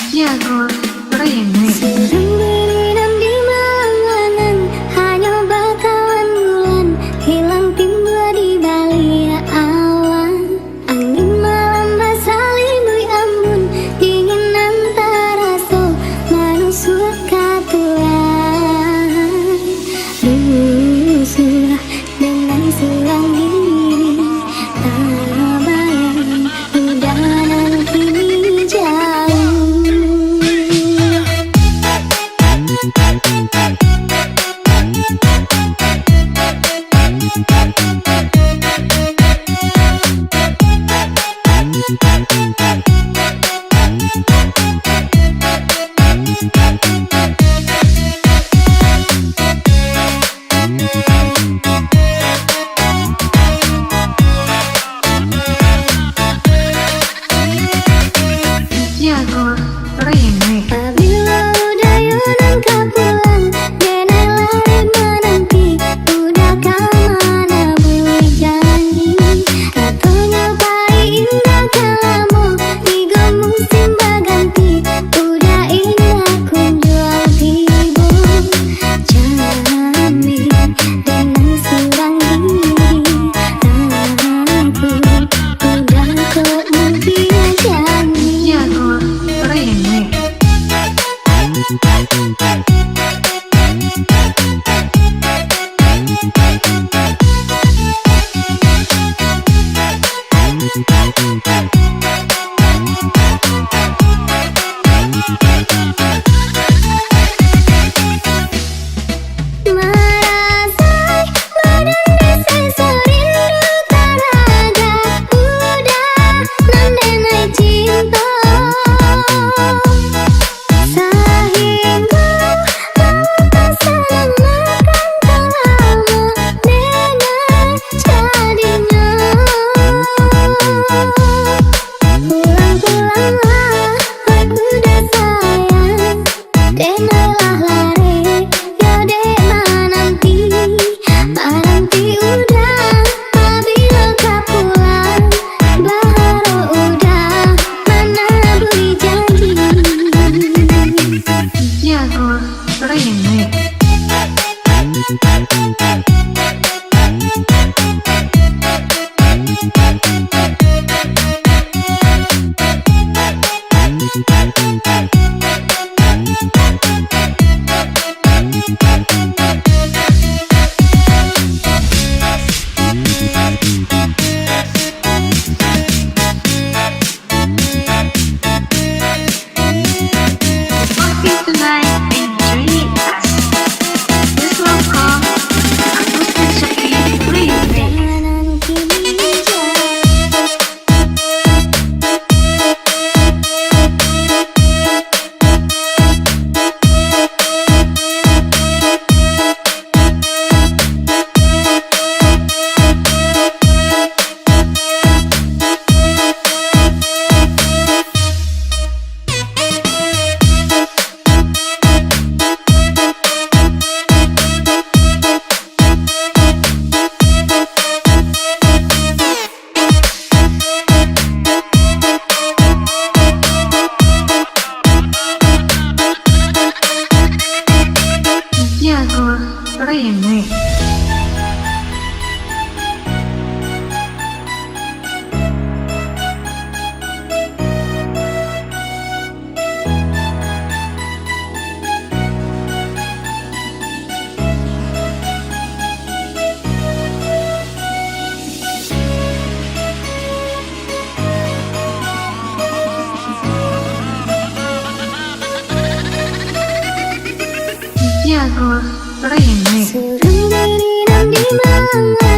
Jago remix. Beriram di malangan, hanya bakalan bulan, hilang timbul di balik awan. Angin malam basah limbui ambun, dingin antara so manusur katuan. Rusuh dengan silang diri, tak bayang udah nanti jauh. Jago remix. Apabila udah yunan kapulan, jendela menanti, udah kemana boleh janji. Katanya baik indah kalamu, tiga musim berganti, udah indah kunjual tibu. Jambi dengan surang diri, aku udah kok mimpi janji. Jago remix. Merasai badan desa rindu taraga, udah mendenai cinta. Sehingga lantas saling makan lama dengan jadinya. Pulang-pulanglah woi kuda sayang, denalah lari ya dek menanti. Menanti udah apabila kau pulang, baru udah menaburi janji. Jago remix. Walking tonight and joining us. Please welcome Agustin Syakri remix. Jangan kini jauh. Jago remix. Jago remix. Surung beriram di malangan,